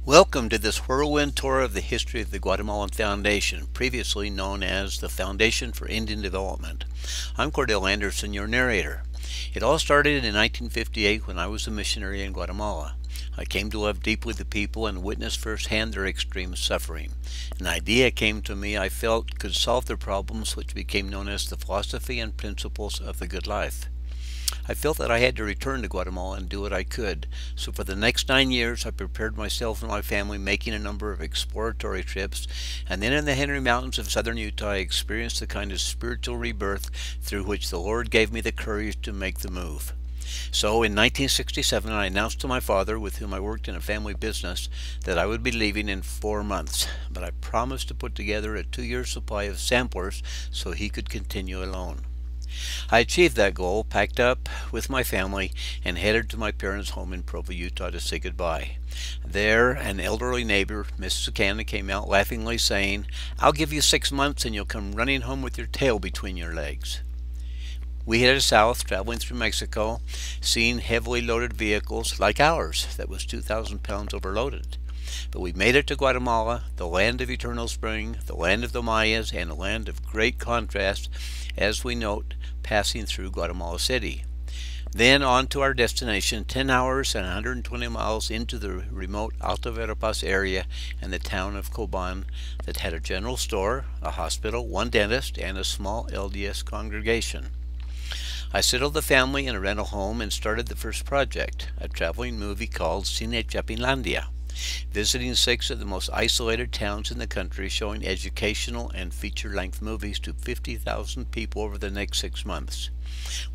Welcome to this whirlwind tour of the history of the Guatemalan Foundation, previously known as the Foundation for Indian Development. I'm Cordell Anderson, your narrator. It all started in 1958 when I was a missionary in Guatemala. I came to love deeply the people and witness firsthand their extreme suffering. An idea came to me I felt could solve their problems, which became known as the philosophy and principles of the good life. I felt that I had to return to Guatemala and do what I could, so for the next 9 years I prepared myself and my family, making a number of exploratory trips, and then in the Henry Mountains of southern Utah I experienced the kind of spiritual rebirth through which the Lord gave me the courage to make the move. So in 1967 I announced to my father, with whom I worked in a family business, that I would be leaving in 4 months, but I promised to put together a 2-year supply of samplers so he could continue alone. I achieved that goal, packed up with my family, and headed to my parents' home in Provo, Utah to say goodbye. There, an elderly neighbor, Mrs. Acana, came out laughingly saying, "I'll give you 6 months and you'll come running home with your tail between your legs." We headed south, traveling through Mexico, seeing heavily loaded vehicles like ours that was 2,000 pounds overloaded. But we made it to Guatemala, the land of eternal spring, the land of the Mayas, and a land of great contrast, as we note passing through Guatemala City. Then on to our destination, 10 hours and 120 miles into the remote Alta Verapaz area and the town of Coban that had a general store, a hospital, 1 dentist, and a small LDS congregation. I settled the family in a rental home and started the first project, a traveling movie called Cine Chapinlandia, visiting 6 of the most isolated towns in the country, showing educational and feature-length movies to 50,000 people over the next 6 months.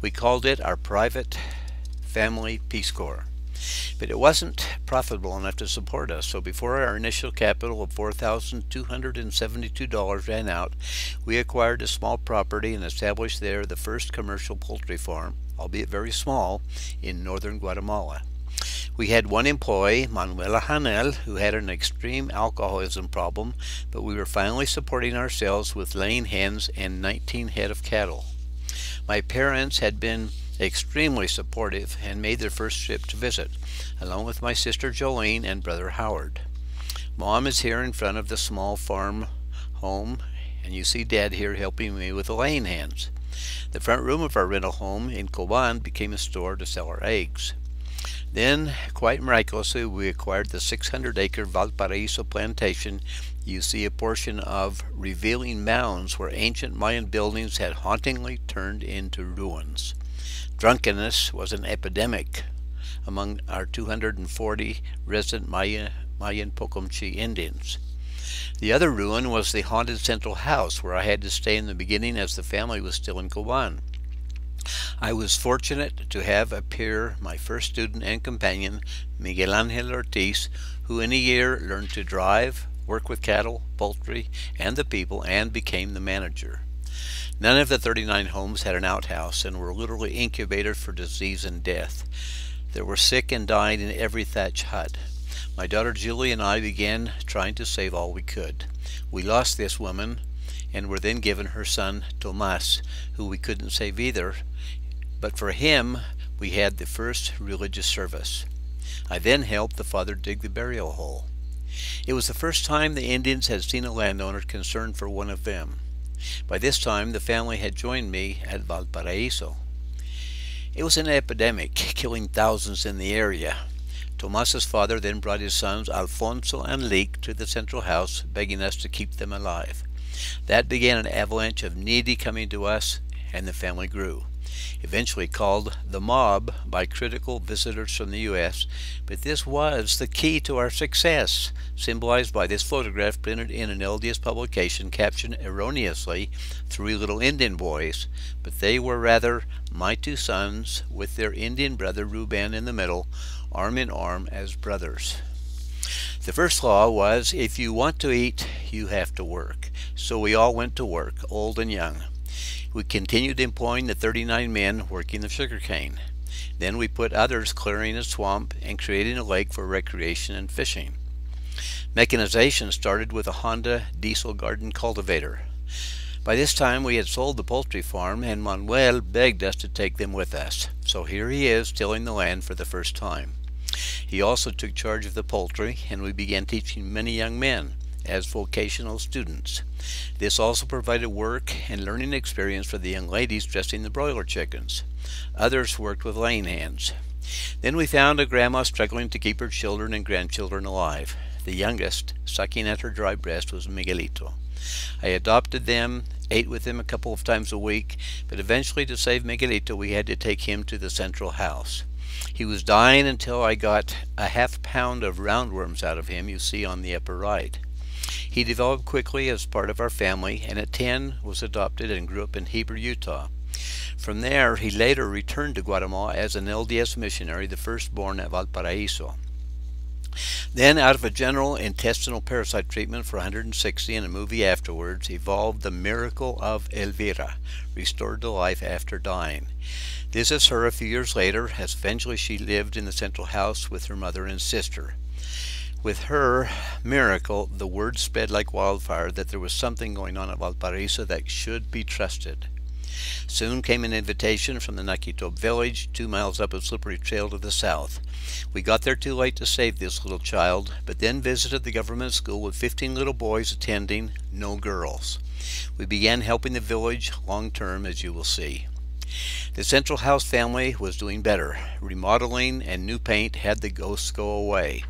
We called it our private family Peace Corps. But it wasn't profitable enough to support us, so before our initial capital of $4,272 ran out, we acquired a small property and established there the first commercial poultry farm, albeit very small, in northern Guatemala. We had 1 employee, Manuela Hanel, who had an extreme alcoholism problem, but we were finally supporting ourselves with laying hens and 19 head of cattle. My parents had been extremely supportive and made their first trip to visit, along with my sister Jolene and brother Howard. Mom is here in front of the small farm home, and you see Dad here helping me with the laying hens. The front room of our rental home in Coban became a store to sell our eggs. Then, quite miraculously, we acquired the 600-acre Valparaiso plantation you see a portion of, revealing mounds where ancient Mayan buildings had hauntingly turned into ruins. Drunkenness was an epidemic among our 240 resident Mayan Pocomchi Indians. The other ruin was the haunted central house where I had to stay in the beginning as the family was still in Coban. I was fortunate to have appear my first student and companion, Miguel Angel Ortiz, who in a year learned to drive, work with cattle, poultry, and the people, and became the manager. None of the 39 homes had an outhouse and were literally incubators for disease and death. There were sick and dying in every thatch hut. My daughter Julie and I began trying to save all we could. We lost this woman and were then given her son Tomas, who we couldn't save either, but for him we had the first religious service. I then helped the father dig the burial hole. It was the first time the Indians had seen a landowner concerned for one of them. By this time the family had joined me at Valparaiso. It was an epidemic, killing thousands in the area. Tomas's father then brought his sons Alfonso and Leek to the central house, begging us to keep them alive. That began an avalanche of needy coming to us, and the family grew. Eventually called the mob by critical visitors from the U.S., but this was the key to our success, symbolized by this photograph printed in an LDS publication captioned erroneously, 3 little Indian boys, but they were rather my 2 sons with their Indian brother Ruben in the middle, arm in arm as brothers. The first law was, if you want to eat, you have to work. So we all went to work, old and young. We continued employing the 39 men working the sugarcane. Then we put others clearing a swamp and creating a lake for recreation and fishing. Mechanization started with a Honda diesel garden cultivator. By this time we had sold the poultry farm, and Manuel begged us to take them with us. So here he is tilling the land for the first time. He also took charge of the poultry, and we began teaching many young men as vocational students. This also provided work and learning experience for the young ladies dressing the broiler chickens. Others worked with laying hens. Then we found a grandma struggling to keep her children and grandchildren alive. The youngest, sucking at her dry breast, was Miguelito. I adopted them, ate with them a couple of times a week, but eventually to save Miguelito we had to take him to the central house. He was dying until I got a half pound of roundworms out of him, you see on the upper right. He developed quickly as part of our family, and at 10 was adopted and grew up in Heber, Utah. From there, he later returned to Guatemala as an LDS missionary, the first born at Valparaiso. Then, out of a general intestinal parasite treatment for 160 and a movie afterwards, evolved the miracle of Elvira, restored to life after dying. This is her a few years later, as eventually she lived in the central house with her mother and sister. With her miracle, the word spread like wildfire that there was something going on at Valparaiso that should be trusted. Soon came an invitation from the Nakitop village, 2 miles up a slippery trail to the south. We got there too late to save this little child, but then visited the government school with 15 little boys attending, no girls. We began helping the village long term, as you will see. The Central House family was doing better. Remodeling and new paint had the ghosts go away.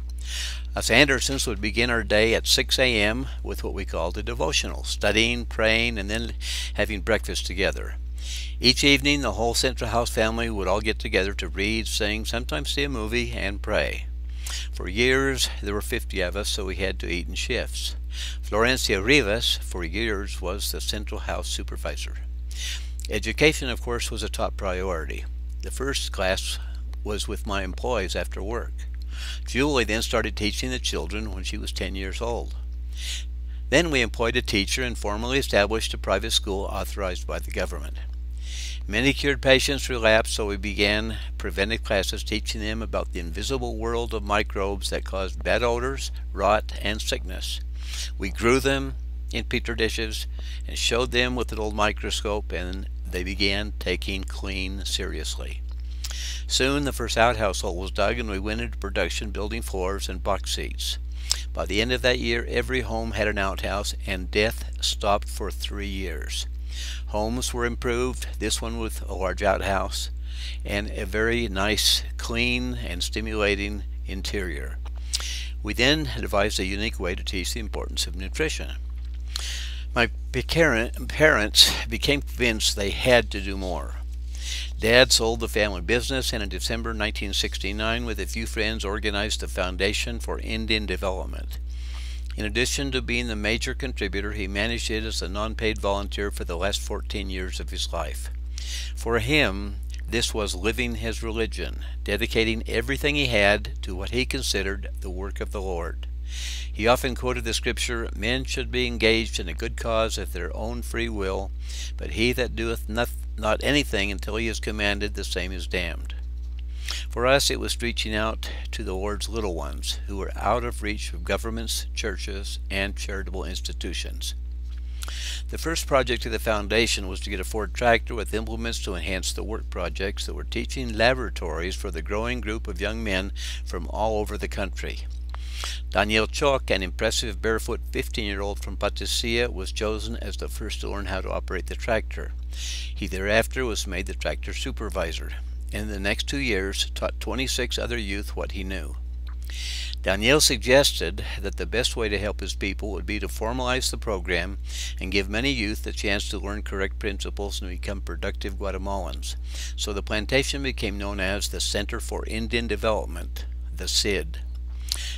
Us Andersons would begin our day at 6 a.m. with what we called a devotional, studying, praying, and then having breakfast together. Each evening, the whole Central House family would all get together to read, sing, sometimes see a movie, and pray. For years, there were 50 of us, so we had to eat in shifts. Florencia Rivas, for years, was the Central House supervisor. Education, of course, was a top priority. The first class was with my employees after work. Julie then started teaching the children when she was 10 years old. Then we employed a teacher and formally established a private school authorized by the government. Many cured patients relapsed, so we began preventive classes teaching them about the invisible world of microbes that caused bad odors, rot, and sickness. We grew them in petri dishes and showed them with an old microscope, and they began taking clean seriously. Soon the first outhouse hole was dug and we went into production building floors and box seats. By the end of that year, every home had an outhouse and death stopped for 3 years. Homes were improved, this one with a large outhouse and a very nice, clean and stimulating interior. We then devised a unique way to teach the importance of nutrition. My parents became convinced they had to do more. Dad sold the family business and in December 1969 with a few friends organized the Foundation for Indian Development. In addition to being the major contributor, he managed it as a non-paid volunteer for the last 14 years of his life. For him, this was living his religion, dedicating everything he had to what he considered the work of the Lord. He often quoted the scripture, "Men should be engaged in a good cause of their own free will, but he that doeth not anything until he is commanded, the same is damned." For us, it was reaching out to the Lord's little ones who were out of reach of governments, churches, and charitable institutions. The first project of the foundation was to get a Ford tractor with implements to enhance the work projects that were teaching laboratories for the growing group of young men from all over the country. Daniel Choc, an impressive barefoot 15-year-old from Patesia, was chosen as the first to learn how to operate the tractor. He thereafter was made the tractor supervisor, and in the next 2 years taught 26 other youth what he knew. Daniel suggested that the best way to help his people would be to formalize the program and give many youth the chance to learn correct principles and become productive Guatemalans. So the plantation became known as the Center for Indian Development, the CID.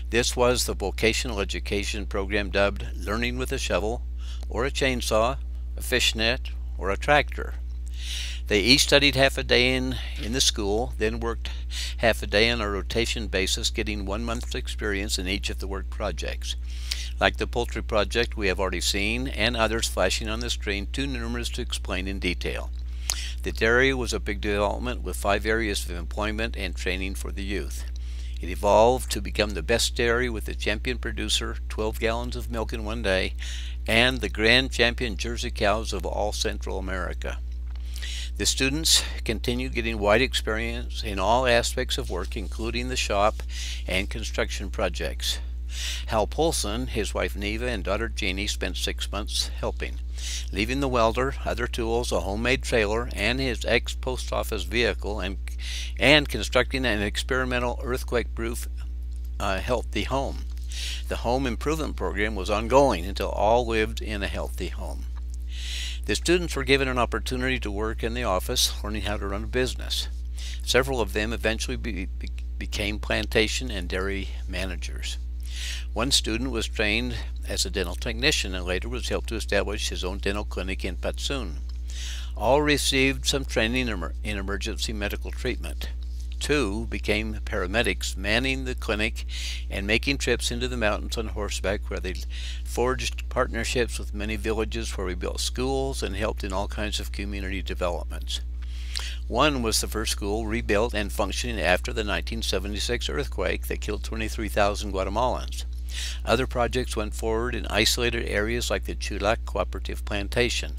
This was the vocational education program dubbed Learning with a Shovel, or a chainsaw, a fishnet, or a tractor. They each studied half a day in the school, then worked half a day on a rotation basis, getting 1 month's experience in each of the work projects. Like the poultry project we have already seen, and others flashing on the screen, too numerous to explain in detail. The dairy was a big development with 5 areas of employment and training for the youth. It evolved to become the best dairy with the champion producer, 12 gallons of milk in 1 day, and the grand champion Jersey cows of all Central America. The students continued getting wide experience in all aspects of work, including the shop and construction projects. Hal Polson, his wife Neva, and daughter Jeannie spent 6 months helping, leaving the welder, other tools, a homemade trailer, and his ex-post office vehicle, and constructing an experimental earthquake-proof healthy home. The home improvement program was ongoing until all lived in a healthy home. The students were given an opportunity to work in the office, learning how to run a business. Several of them eventually became plantation and dairy managers. One student was trained as a dental technician and later was helped to establish his own dental clinic in Patsun. All received some training in emergency medical treatment. Two became paramedics, manning the clinic and making trips into the mountains on horseback, where they forged partnerships with many villages where we built schools and helped in all kinds of community developments. One was the first school rebuilt and functioning after the 1976 earthquake that killed 23,000 Guatemalans. Other projects went forward in isolated areas like the Chulac Cooperative Plantation.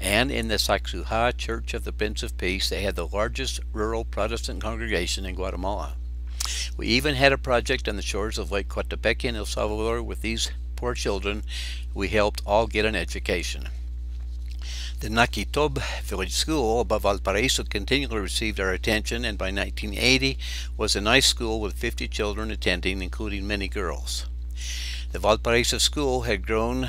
And in the Saxuha Church of the Prince of Peace, they had the largest rural Protestant congregation in Guatemala. We even had a project on the shores of Lake Coatepec in El Salvador with these poor children. We helped all get an education. The Naquitob Village School above Valparaiso continually received our attention, and by 1980 was a nice school with 50 children attending, including many girls. The Valparaiso School had grown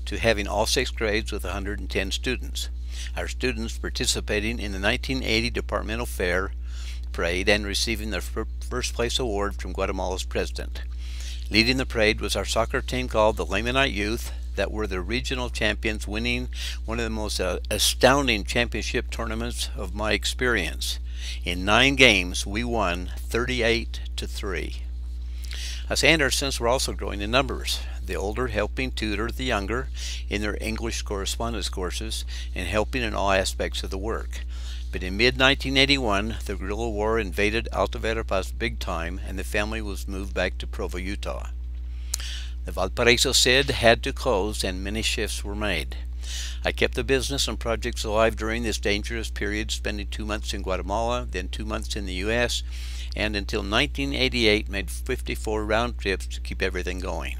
to having all 6 grades with 110 students. Our students participating in the 1980 Departmental Fair Parade and receiving their first place award from Guatemala's president. Leading the parade was our soccer team called the Lamanite Youth that were the regional champions, winning one of the most astounding championship tournaments of my experience. In 9 games, we won 38-3. Us Andersons were also growing in numbers, the older helping tutor the younger in their English correspondence courses and helping in all aspects of the work. But in mid-1981, the guerrilla war invaded Alta Verapaz big time, and the family was moved back to Provo, Utah. The Valparaiso SID had to close, and many shifts were made. I kept the business and projects alive during this dangerous period, spending 2 months in Guatemala, then 2 months in the U.S., and until 1988 made 54 round trips to keep everything going.